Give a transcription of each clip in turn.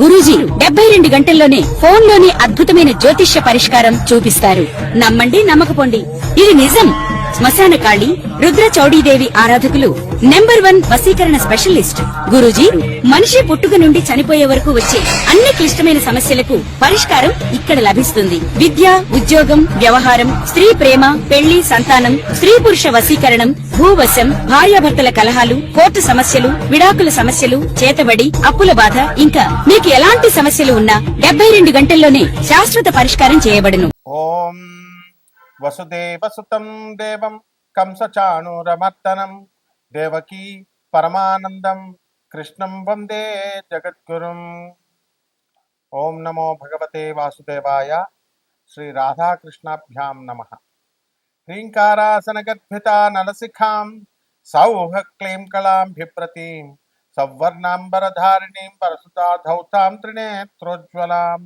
గురూజీ 72 గంటల్లోనే ఫోన్ లోని అద్భుతమైన జ్యోతిష్య పరిష్కారం చూపిస్తారు. నమ్మండి, నమ్మకపోండి, ఇది నిజం. శ్మశాన కాళి రుద్ర చౌడీదేవి ఆరాధకులు నంబర్ 1 వశీకరణ స్పెషలిస్ట్. గురూజీ మనిషి పుట్టుక నుండి చనిపోయే వరకు వచ్చే అన్ని క్లిష్టమైన సమస్యలకు పరిష్కారం ఇక్కడ లభిస్తుంది. విద్య, ఉద్యోగం, వ్యవహారం, స్త్రీ ప్రేమ, పెళ్లి, సంతానం, స్త్రీ పురుష వశీకరణం, భూవశం, భార్యాభర్తల కలహాలు, కోర్టు సమస్యలు, విడాకుల సమస్యలు, చేతబడి, అప్పుల బాధ, ఇంకా మీకు ఎలాంటి సమస్యలు ఉన్నా 72 గంటల్లోనే శాశ్వత పరిష్కారం చేయబడును. ఓం వసుదేవసుతం దేవం కంసచాణూరమర్దనం దేవకీ పరమానందం కృష్ణం వందే జగద్గురుం. ఓం నమో భగవతే వాసుదేవాయ. శ్రీ రాధాకృష్ణాభ్యాం నమః. హ్రీంకారాసనగర్భిత నలశిఖాం సౌహ క్లీం కళాం బిభ్రతీం సవర్ణాంబరధారిణీం పరసుతాధౌతాం త్రినేత్రోజ్వలాం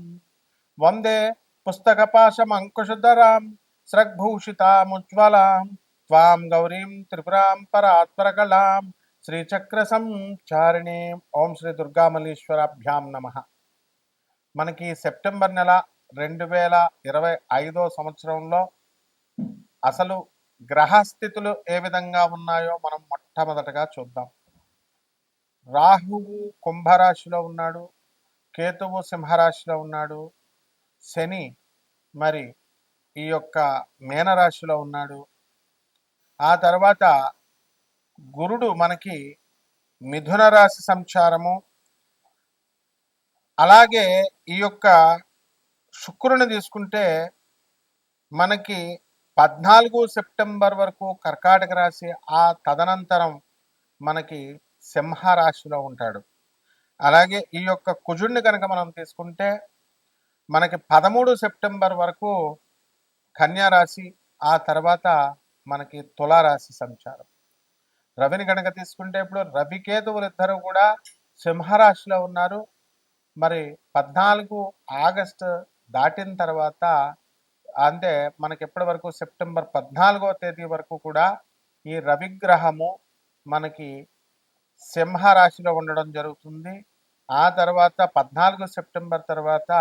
వందే పుస్తకపాశమంకుశధరాం స్రగ్భూషితాముజ్వలాం త్వాం గౌరీం త్రిపురాం పరాత్పరకళాం శ్రీచక్ర సంచారిణీం. ఓం శ్రీ దుర్గామల్లీశ్వరాభ్యాం నమః. మనకి సెప్టెంబర్ నెల 2025 సంవత్సరంలో అసలు గ్రహస్థితులు ఏ విధంగా ఉన్నాయో మనం మొట్టమొదటగా చూద్దాం. రాహువు కుంభరాశిలో ఉన్నాడు, కేతువు సింహరాశిలో ఉన్నాడు, శని మరి ఈ యొక్క మీనరాశిలో ఉన్నాడు. ఆ తర్వాత గురుడు మనకి మిథున రాశి సంచారము, అలాగే ఈ యొక్క శుక్రుని తీసుకుంటే మనకి 14 సెప్టెంబర్ వరకు కర్కాటక రాశి, ఆ తదనంతరం మనకి సింహరాశిలో ఉంటాడు. అలాగే ఈ యొక్క కుజుడిని కనుక మనం తీసుకుంటే మనకి 13 సెప్టెంబర్ వరకు కన్యా రాశి, ఆ తర్వాత మనకి తులారాశి సంచారం. రవిని కనుక తీసుకుంటే ఇప్పుడు రవికేతువులు ఇద్దరు కూడా సింహరాశిలో ఉన్నారు. మరి 14 ఆగస్టు దాటిన తర్వాత అంటే మనకి ఎప్పటి వరకు సెప్టెంబర్ 14వ తేదీ వరకు కూడా ఈ రవిగ్రహము మనకి సింహరాశిలో ఉండడం జరుగుతుంది. ఆ తర్వాత 14 సెప్టెంబర్ తర్వాత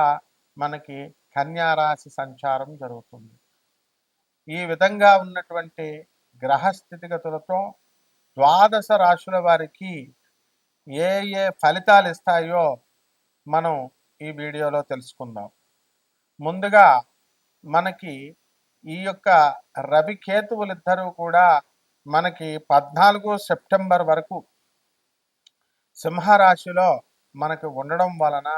మనకి కన్యా రాశి సంచారం జరుగుతుంది. ఈ విధంగా ఉన్నటువంటి గ్రహ స్థితిగతులతో 12 రాశుల వారికి ఏ ఏ ఫలితాలు ఇస్తాయో మనం ఈ వీడియోలో తెలుసుకుందాం. ముందుగా మనకి ఈ యొక్క రవికేతువులిద్దరూ కూడా మనకి 14 సెప్టెంబర్ వరకు సింహరాశిలో మనకి ఉండడం వలన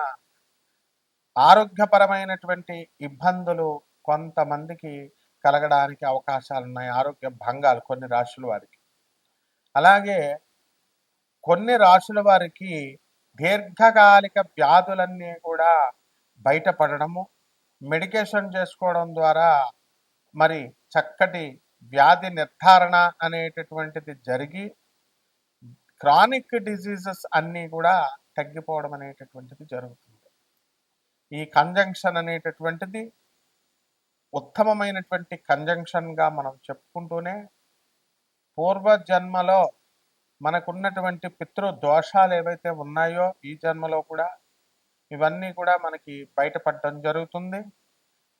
ఆరోగ్యపరమైనటువంటి ఇబ్బందులు కొంతమందికి కలగడానికి అవకాశాలు ఉన్నాయి. ఆరోగ్య భంగాలు కొన్ని రాశుల వారికి. అలాగే కొన్ని రాశుల వారికి దీర్ఘకాలిక వ్యాధులన్నీ కూడా బయటపడడము, మెడికేషన్ చేసుకోవడం ద్వారా మరి చక్కటి వ్యాధి నిర్ధారణ అనేటటువంటిది జరిగి క్రానిక్ డిజీజెస్ అన్నీ కూడా తగ్గిపోవడం అనేటటువంటిది జరుగుతుంది. ఈ కంజంక్షన్ అనేటటువంటిది ఉత్తమమైనటువంటి కంజంక్షన్గా మనం చెప్పుకుంటూనే పూర్వజన్మలో మనకున్నటువంటి పితృ దోషాలు ఏవైతే ఉన్నాయో ఈ జన్మలో కూడా ఇవన్నీ కూడా మనకి బయటపడడం జరుగుతుంది.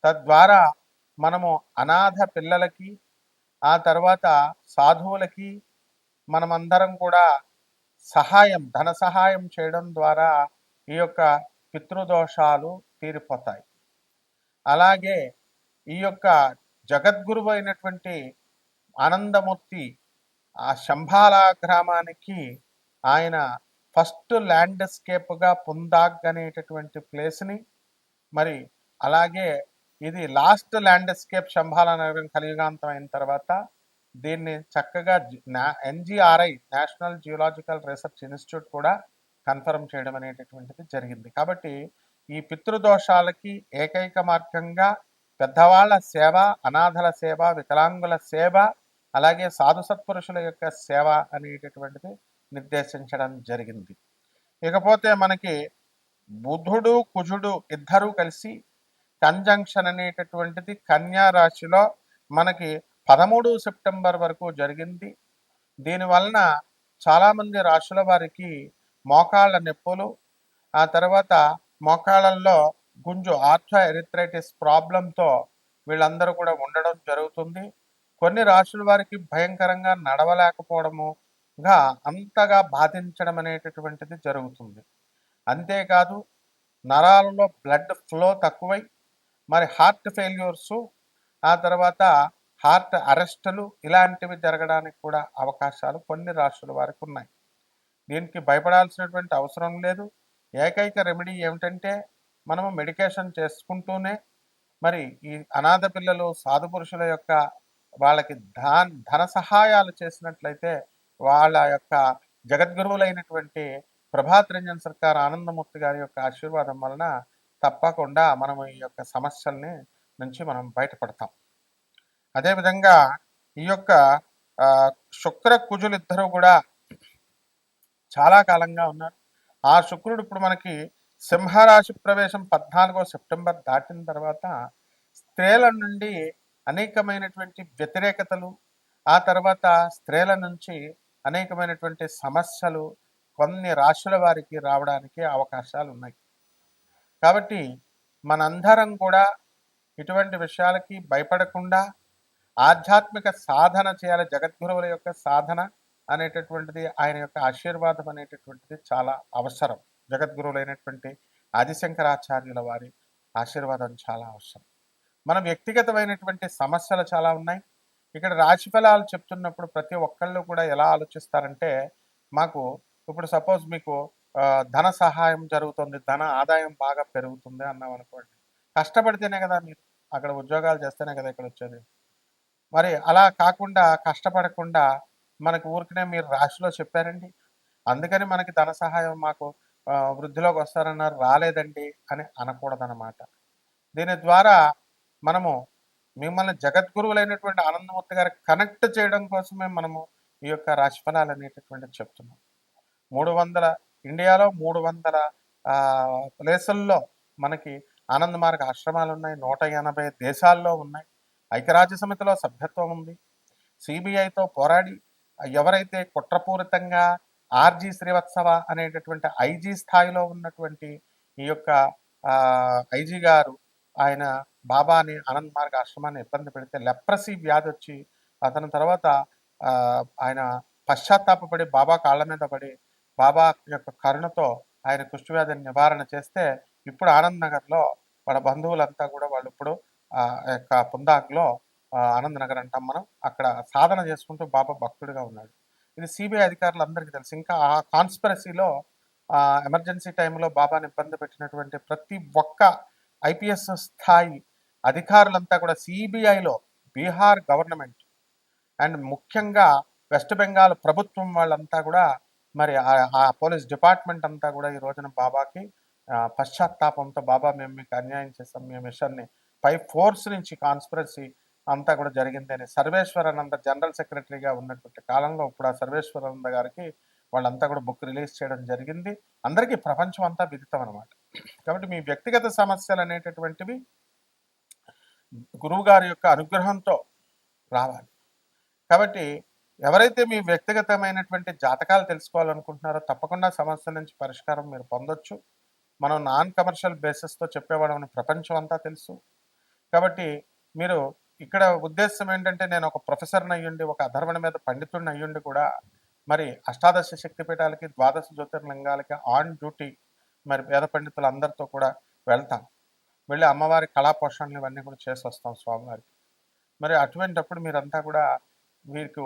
తద్వారా మనము అనాథ పిల్లలకి, ఆ తర్వాత సాధువులకి మనమందరం కూడా ధన సహాయం చేయడం ద్వారా ఈ యొక్క పితృదోషాలు తీరిపోతాయి. అలాగే ఈ యొక్క జగద్గురువు అయినటువంటి ఆనందమూర్తి ఆ శంభాల గ్రామానికి ఆయన ఫస్ట్ ల్యాండ్స్కేప్గా పుందాగ్ అనేటటువంటి ప్లేస్ని, మరి అలాగే ఇది లాస్ట్ ల్యాండ్స్కేప్ శంభాల నగరం కలియుగాంతం అయిన తర్వాత దీన్ని చక్కగా NGRI national geological research institute కూడా కన్ఫర్మ్ చేయడం అనేటటువంటిది జరిగింది. కాబట్టి ఈ పితృదోషాలకి ఏకైక మార్గంగా పెద్దవాళ్ల సేవ, అనాథల సేవ, వికలాంగుల సేవ, అలాగే సాధు సత్పురుషుల యొక్క సేవ అనేటటువంటిది నిర్దేశించడం జరిగింది. ఇకపోతే మనకి బుధుడు కుజుడు ఇద్దరూ కలిసి కంజంక్షన్ అనేటటువంటిది కన్యా రాశిలో మనకి 13 సెప్టెంబర్ వరకు జరిగింది. దీనివలన చాలామంది రాశుల వారికి మోకాళ్ళ నొప్పులు, ఆ తర్వాత మోకాళ్ళల్లో గుంజు ఆర్థో ఎరిథ్రైటిస్ ప్రాబ్లంతో వీళ్ళందరూ కూడా ఉండడం జరుగుతుంది. కొన్ని రాశుల వారికి భయంకరంగా నడవలేకపోవడముగా అంతగా బాధించడం అనేటటువంటిది జరుగుతుంది. అంతేకాదు నరాలలో బ్లడ్ ఫ్లో తక్కువై మరి హార్ట్ ఫెయిల్యూర్సు, ఆ తర్వాత హార్ట్ అరెస్టులు ఇలాంటివి జరగడానికి కూడా అవకాశాలు కొన్ని రాశుల వారికి ఉన్నాయి. దీనికి భయపడాల్సినటువంటి అవసరం లేదు. ఏకైక రెమెడీ ఏమిటంటే మనము మెడికేషన్ చేసుకుంటూనే మరి ఈ అనాథ పిల్లలు సాధు పురుషుల యొక్క వాళ్ళకి ధన సహాయాలు చేసినట్లయితే వాళ్ళ యొక్క జగద్గురువులైనటువంటి ప్రభాత్ రంజన్ సర్కార్ ఆనందమూర్తి గారి యొక్క ఆశీర్వాదం వలన తప్పకుండా మనం ఈ యొక్క సమస్యల్ని నుంచి మనం బయటపడతాం. అదేవిధంగా ఈ యొక్క శుక్ర కుజులు ఇద్దరు కూడా చాలా కాలంగా ఉన్నారు. ఆ శుక్రుడు ఇప్పుడు మనకి సింహరాశి ప్రవేశం 14వ సెప్టెంబర్ దాటిన తర్వాత స్త్రీల నుండి అనేకమైనటువంటి వ్యతిరేకతలు, ఆ తర్వాత స్త్రీల నుంచి అనేకమైనటువంటి సమస్యలు కొన్ని రాశుల వారికి రావడానికి అవకాశాలు ఉన్నాయి. కాబట్టి మనందరం కూడా ఇటువంటి విషయాలకి భయపడకుండా ఆధ్యాత్మిక సాధన చేయాలి. జగద్గురువుల యొక్క సాధన అనేటటువంటిది, ఆయన యొక్క ఆశీర్వాదం అనేటటువంటిది చాలా అవసరం. జగద్గురువులైనటువంటి ఆదిశంకరాచార్యుల వారి ఆశీర్వాదం చాలా అవసరం. మన వ్యక్తిగతమైనటువంటి సమస్యలు చాలా ఉన్నాయి. ఇక్కడ రాశి ఫలాలు చెప్తున్నప్పుడు ప్రతి ఒక్కళ్ళు కూడా ఎలా ఆలోచిస్తారంటే, మాకు ఇప్పుడు సపోజ్ మీకు ధన సహాయం జరుగుతుంది, ధన ఆదాయం బాగా పెరుగుతుంది అన్నాం అనుకోండి. కష్టపడితేనే కదా, మీరు అక్కడ ఉద్యోగాలు చేస్తేనే కదా ఇక్కడ వచ్చేది. మరి అలా కాకుండా కష్టపడకుండా మనకు ఊరికనే మీరు రాశిలో చెప్పారండి, అందుకని మనకి ధన సహాయం మాకు వృద్ధిలోకి వస్తారన్నారు, రాలేదండి అని అనకూడదన్నమాట. దీని ద్వారా మనము మిమ్మల్ని జగద్గురువులైనటువంటి ఆనందమూర్తి గారు కనెక్ట్ చేయడం కోసమే మనము ఈ యొక్క రాశి ఫలాలు అనేటటువంటిది చెప్తున్నాం. 300 ఇండియాలో 300 ప్లేసుల్లో మనకి ఆనంద మార్గ ఆశ్రమాలు ఉన్నాయి. 180 దేశాల్లో ఉన్నాయి. ఐక్యరాజ్య సమితిలో సభ్యత్వం ఉంది. సిబిఐతో పోరాడి ఎవరైతే కుట్రపూరితంగా ఆర్జీ శ్రీవత్సవ అనేటటువంటి ఐజీ స్థాయిలో ఉన్నటువంటి ఈ యొక్క ఐజీ గారు ఆయన బాబాని ఆనంద్ మార్గ ఆశ్రమాన్ని ఇబ్బంది పెడితే లెప్రసీ వ్యాధి వచ్చి అతని తర్వాత ఆయన పశ్చాత్తాపడి బాబా కాళ్ళ మీద పడి బాబా యొక్క కరుణతో ఆయన కుష్ఠవ్యాధిని నివారణ చేస్తే ఇప్పుడు ఆనంద్ నగర్లో వాళ్ళ బంధువులంతా కూడా వాళ్ళు ఇప్పుడు యొక్క పుందాక్లో ఆనంద్ నగర్ అంటాం మనం, అక్కడ సాధన చేసుకుంటూ బాబా భక్తుడిగా ఉన్నాడు. ఇది సిబిఐ అధికారులందరికీ తెలుసు. ఇంకా ఆ కాన్స్పిరసీలో ఎమర్జెన్సీ టైంలో బాబాని ఇబ్బంది పెట్టినటువంటి ప్రతి ఒక్క ఐపీఎస్ స్థాయి అధికారులంతా కూడా సిబిఐలో బీహార్ గవర్నమెంట్ అండ్ ముఖ్యంగా వెస్ట్ బెంగాల్ ప్రభుత్వం వాళ్ళంతా కూడా మరి ఆ పోలీస్ డిపార్ట్మెంట్ అంతా కూడా ఈ రోజున బాబాకి పశ్చాత్తాపంతో బాబా మేము మీకు అన్యాయం చేస్తాం, మీ మిషన్ని పై ఫోర్స్ నుంచి కాన్స్పిరసీ అంతా కూడా జరిగింది అని సర్వేశ్వరానంద జనరల్ సెక్రటరీగా ఉన్నటువంటి కాలంలో ఇప్పుడు ఆ సర్వేశ్వరానంద గారికి వాళ్ళంతా కూడా బుక్ రిలీజ్ చేయడం జరిగింది. అందరికీ ప్రపంచం అంతా విదితం అనమాట. కాబట్టి మీ వ్యక్తిగత సమస్యలు అనేటటువంటివి గురువు గారి యొక్క అనుగ్రహంతో రావాలి. కాబట్టి ఎవరైతే మీ వ్యక్తిగతమైనటువంటి జాతకాలు తెలుసుకోవాలనుకుంటున్నారో తప్పకుండా సమస్యల నుంచి పరిష్కారం మీరు పొందొచ్చు. మనం నాన్ కమర్షియల్ బేసిస్తో చెప్పేవాళ్ళని ప్రపంచం అంతా తెలుసు. కాబట్టి మీరు ఇక్కడ ఉద్దేశం ఏంటంటే, నేను ఒక ప్రొఫెసర్ని అయ్యుండి ఒక అధర్వణ మీద పండితుడిని అయ్యుండి కూడా మరి అష్టాదశ శక్తిపీఠాలకి 12 జ్యోతిర్లింగాలకి ఆన్ డ్యూటీ మరి వేద పండితులు అందరితో కూడా వెళ్తాం, వెళ్ళి అమ్మవారి కళా పోషణలు ఇవన్నీ కూడా చేసి వస్తాం స్వామివారికి. మరి అటువంటిప్పుడు మీరంతా కూడా మీకు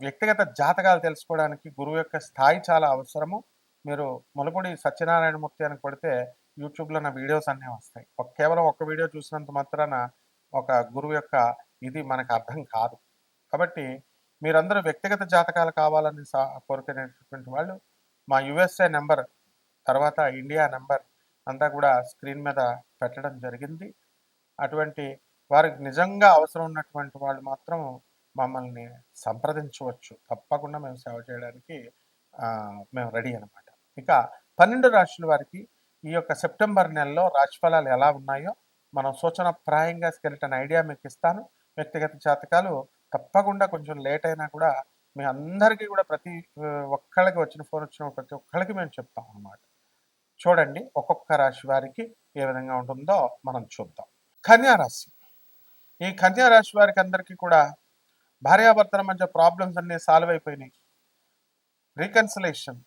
వ్యక్తిగత జాతకాలు తెలుసుకోవడానికి గురువు యొక్క స్థాయి చాలా అవసరము. మీరు ములపూడి సత్యనారాయణమూర్తి అని కొడితే యూట్యూబ్లో నా వీడియోస్ అన్నీ వస్తాయి. కేవలం ఒక్క వీడియో చూసినంత మాత్రాన ఒక గురువు యొక్క ఇది మనకు అర్థం కాదు. కాబట్టి మీరందరూ వ్యక్తిగత జాతకాలు కావాలని కోరుకునేటటువంటి వాళ్ళు మా యుఎస్ఏ నెంబర్ తర్వాత ఇండియా నెంబర్ అంతా కూడా స్క్రీన్ మీద పెట్టడం జరిగింది. అటువంటి వారికి నిజంగా అవసరం ఉన్నటువంటి వాళ్ళు మాత్రం మమ్మల్ని సంప్రదించవచ్చు. తప్పకుండా మేము సేవ చేయడానికి మేము రెడీ అనమాట. ఇక 12 రాశుల వారికి ఈ యొక్క సెప్టెంబర్ నెలలో రాశిఫలాలు ఎలా ఉన్నాయో మనం సూచనప్రాయంగా స్కెలిటన్ ఐడియా మీకు ఇస్తాను. వ్యక్తిగత జాతకాలు తప్పకుండా కొంచెం లేట్ అయినా కూడా మీ అందరికీ కూడా ప్రతి ఒక్కళ్ళకి ఫోన్ వచ్చిన ప్రతి ఒక్కళ్ళకి మేము చెప్తాం అన్నమాట. చూడండి ఒక్కొక్క రాశి వారికి ఏ విధంగా ఉంటుందో మనం చూద్దాం. కన్యా రాశి. ఈ కన్యా రాశి వారికి అందరికీ కూడా భార్యాభర్తల మధ్య ప్రాబ్లమ్స్ అన్ని సాల్వ్ అయిపోయినాయి. రీకన్సిలేషన్.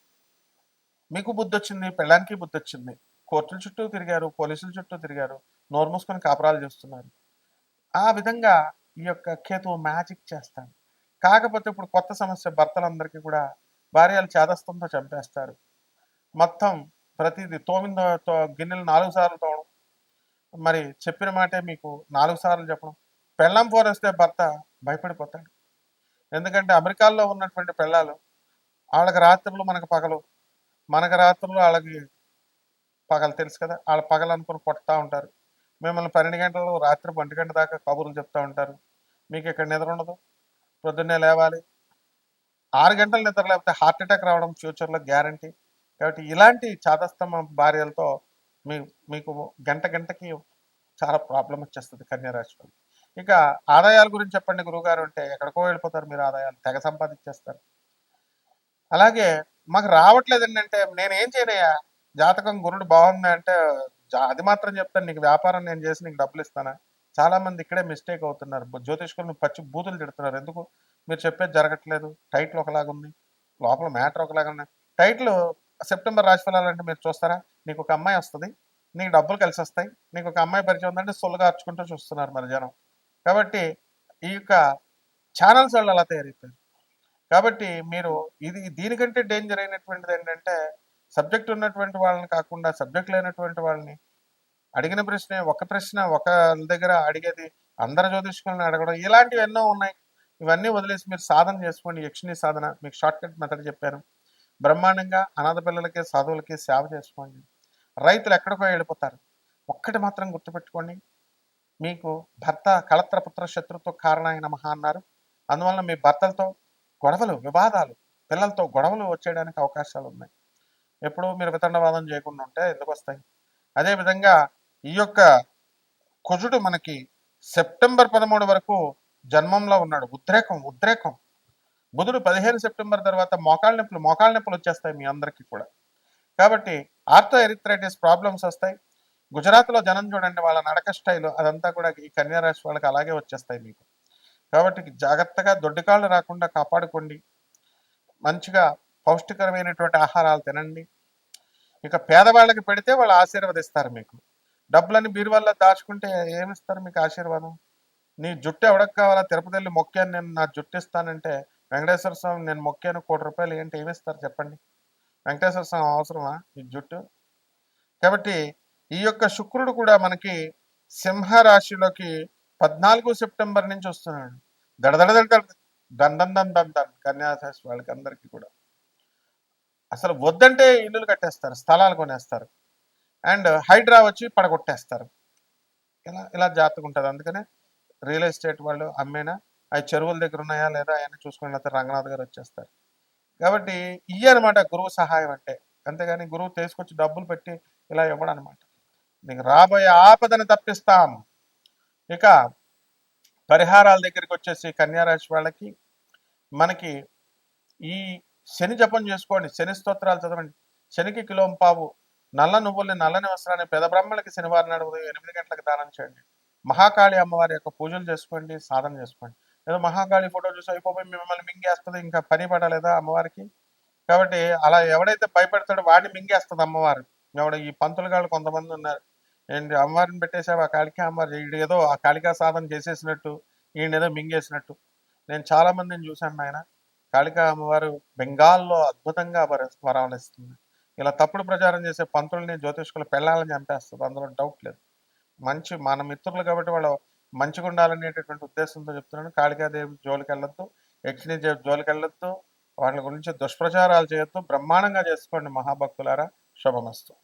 మీకు బుద్ధి వచ్చింది, పెళ్ళానికి బుద్ధి వచ్చింది. కోర్టుల చుట్టూ తిరిగారు, పోలీసుల చుట్టూ తిరిగారు, నోరు మూసుకొని కాపురాలు చేస్తున్నారు. ఆ విధంగా ఈ యొక్క కేతువు మ్యాజిక్ చేస్తాడు. కాకపోతే ఇప్పుడు కొత్త సమస్య, భర్తలందరికీ కూడా భార్యలు చేదస్తంతో చంపేస్తారు. మొత్తం ప్రతిదీ గిన్నెలు 4 సార్లు తోమడం, మరి చెప్పిన మాటే మీకు 4 సార్లు చెప్పడం. పెళ్ళాం ఫోన్ వస్తే భర్త భయపడిపోతాడు. ఎందుకంటే అమెరికాలో ఉన్నటువంటి పెళ్ళాలు, వాళ్ళకి రాత్రులు మనకు పగలు, మనకు రాత్రులు వాళ్ళకి పగలు, తెలుసు కదా. వాళ్ళ పగలు అనుకుని కొడతా ఉంటారు. మిమ్మల్ని 12 గంటలు, రాత్రి 1 గంట దాకా కబుర్లు చెప్తా ఉంటారు. మీకు ఇక్కడ నిద్ర ఉండదు, పొద్దున్నే లేవాలి. 6 గంటలు నిద్ర లేకపోతే హార్ట్ అటాక్ రావడం ఫ్యూచర్లో గ్యారంటీ. కాబట్టి ఇలాంటి చాదస్తమ భార్యలతో మీకు గంటకి చాలా ప్రాబ్లం వచ్చేస్తుంది కన్యా రాశి వాళ్ళు. ఇక ఆదాయాల గురించి చెప్పండి గురువుగారు అంటే, ఎక్కడికో వెళ్ళిపోతారు మీరు. ఆదాయాలు తెగ సంపాదించేస్తారు. అలాగే మాకు రావట్లేదండి అంటే, నేనేం చేయనయ్యా, జాతకం గురుడు బాగుంది అంటే అది మాత్రం చెప్తాను, నీకు వ్యాపారం నేను చేసి నీకు డబ్బులు ఇస్తానా. చాలా మంది ఇక్కడే మిస్టేక్ అవుతున్నారు. జ్యోతిష్కులను పచ్చి బూతులు తిడుతున్నారు. ఎందుకు? మీరు చెప్పేది జరగట్లేదు, టైటిల్ ఒకలాగుంది, లోపల మ్యాటర్ ఒకలాగా ఉన్నాయి. టైటిల్ సెప్టెంబర్ రాశి ఫలాలు అంటే మీరు చూస్తారా? నీకు ఒక అమ్మాయి వస్తుంది, నీకు డబ్బులు కలిసి వస్తాయి, నీకు ఒక అమ్మాయి పరిచయం ఉందంటే సొల్లుగా అర్చుకుంటూ చూస్తున్నారు మన జనం. కాబట్టి ఈ యొక్క ఛానల్స్ వాళ్ళు అలా తయారైపోయారు. కాబట్టి మీరు దీనికంటే డేంజర్ అయినటువంటిది ఏంటంటే, సబ్జెక్ట్ ఉన్నటువంటి వాళ్ళని కాకుండా సబ్జెక్ట్ లేనటువంటి వాళ్ళని అడిగిన ఒక ప్రశ్న ఒక దగ్గర అడిగేది, అందరి జ్యోతిష్కులను అడగడం, ఇలాంటివి ఎన్నో ఉన్నాయి. ఇవన్నీ వదిలేసి మీరు సాధన చేసుకోండి. యక్షిణి సాధన మీకు షార్ట్ కట్ మెథడ్ చెప్పాను. బ్రహ్మాండంగా అనాథ పిల్లలకి, సాధువులకి సేవ చేసుకోండి. రైతులు ఎక్కడికో వెళ్ళిపోతారు. ఒక్కటి మాత్రం గుర్తుపెట్టుకోండి, మీకు భర్త కళత్రపుత్ర శత్రుత్వ కారణాయ నమః అన్నారు. అందువలన మీ భర్తలతో గొడవలు, వివాదాలు, పిల్లలతో గొడవలు వచ్చేయడానికి అవకాశాలు ఉన్నాయి. ఎప్పుడు మీరు వితండవాదం చేయకుండా ఉంటే ఎందుకు వస్తాయి? అదేవిధంగా ఈ యొక్క కుజుడు మనకి సెప్టెంబర్ 13 వరకు జన్మంలో ఉన్నాడు. ఉద్రేకం. బుధుడు 15 సెప్టెంబర్ తర్వాత మోకాళ్ళ నొప్పులు వచ్చేస్తాయి మీ అందరికీ కూడా. కాబట్టి ఆర్థో ఎరిథ్రైటిస్ ప్రాబ్లమ్స్ వస్తాయి. గుజరాత్లో జనం చూడండి, వాళ్ళ నడక స్టైల్ అదంతా కూడా ఈ కన్యా రాశి వాళ్ళకి అలాగే వచ్చేస్తాయి మీకు. కాబట్టి జాగ్రత్తగా దొడ్డికాళ్ళు రాకుండా కాపాడుకోండి. మంచిగా పౌష్టికరమైనటువంటి ఆహారాలు తినండి. ఇక పేదవాళ్ళకి పెడితే వాళ్ళు ఆశీర్వదిస్తారు. మీకు డబ్బులని బీరువాల్లో దాచుకుంటే ఏమిస్తారు మీకు ఆశీర్వాదం? నీ జుట్టు ఎవడకు కావాలా? తిరుపతి వెళ్ళి మొక్కాను నేను, నా జుట్టు ఇస్తానంటే, వెంకటేశ్వర స్వామి నేను మొక్కాను ₹1,00,00,000 ఏంటి, ఏమిస్తారు చెప్పండి? వెంకటేశ్వర స్వామి అవసరమా ఈ జుట్టు? కాబట్టి ఈ యొక్క శుక్రుడు కూడా మనకి సింహరాశిలోకి 14 సెప్టెంబర్ నుంచి వస్తున్నాడు. దడదడ దండం కన్యారాశి వాళ్ళకి అందరికీ కూడా అసలు వద్దంటే ఇల్లులు కట్టేస్తారు, స్థలాలు కొనేస్తారు, అండ్ హైడ్రా వచ్చి పడగొట్టేస్తారు. ఇలా జాగ్రత్తగా ఉంటుంది. అందుకనే రియల్ ఎస్టేట్ వాళ్ళు అమ్మేనా అవి చెరువుల దగ్గర ఉన్నాయా లేదా అవన్నీ చూసుకుని, లేకపోతే రంగనాథ్ గారు వచ్చేస్తారు. కాబట్టి అనమాట గురువు సహాయం అంటే. అంతేగాని గురువు తీసుకొచ్చి డబ్బులు పెట్టి ఇలా ఇవ్వడం అనమాట. నీకు రాబోయే ఆపదను తప్పిస్తాం. ఇక పరిహారాల దగ్గరికి వచ్చేసి కన్యారాశి వాళ్ళకి మనకి ఈ శని జపం చేసుకోండి, శని స్తోత్రాలు చదవండి. శనికి కిలోంపావు నల్ల నువ్వుల్ని, నల్లని వస్త్రాన్ని పెద బ్రహ్మలకి శనివారం నాడు ఉదయం 8 గంటలకు దానం చేయండి. మహాకాళి అమ్మవారి యొక్క పూజలు చేసుకోండి, సాధన చేసుకోండి. ఏదో మహాకాళి ఫోటో చూసి అయిపోయి మిమ్మల్ని మింగేస్తుంది, ఇంకా పని పడలేదా అమ్మవారికి? కాబట్టి అలా ఎవడైతే భయపెడతాడో వాడిని మింగేస్తుంది అమ్మవారు. ఈ పంతులు గాళ్ళు కొంతమంది ఉన్నారు, ఏంటి అమ్మవారిని పెట్టేసావు ఆ కాళికా అమ్మవారు, ఈడు ఏదో ఆ కాళికా సాధన చేసేసినట్టు, ఈయన ఏదో మింగేసినట్టు. నేను చాలా మందిని చూశాను ఆయన. కాళికా అమ్మవారు బెంగాల్లో అద్భుతంగా వరాలు ఇస్తుంది. ఇలా తప్పుడు ప్రచారం చేసే పంతుల్ని, జ్యోతిష్కులు పెళ్ళాలని చంపేస్తుంది, అందులో డౌట్ లేదు. మన మిత్రులు కాబట్టి వాళ్ళు మంచిగా ఉండాలనేటటువంటి ఉద్దేశంతో చెప్తున్నాను. కాళికాదేవి జోలికి వెళ్ళొద్దు, యక్షిణి జోలికి వెళ్ళొద్దు, వాళ్ళ గురించి దుష్ప్రచారాలు చేయొద్దు. బ్రహ్మాండంగా చేసుకోండి మహాభక్తులారా. శుభమస్తు.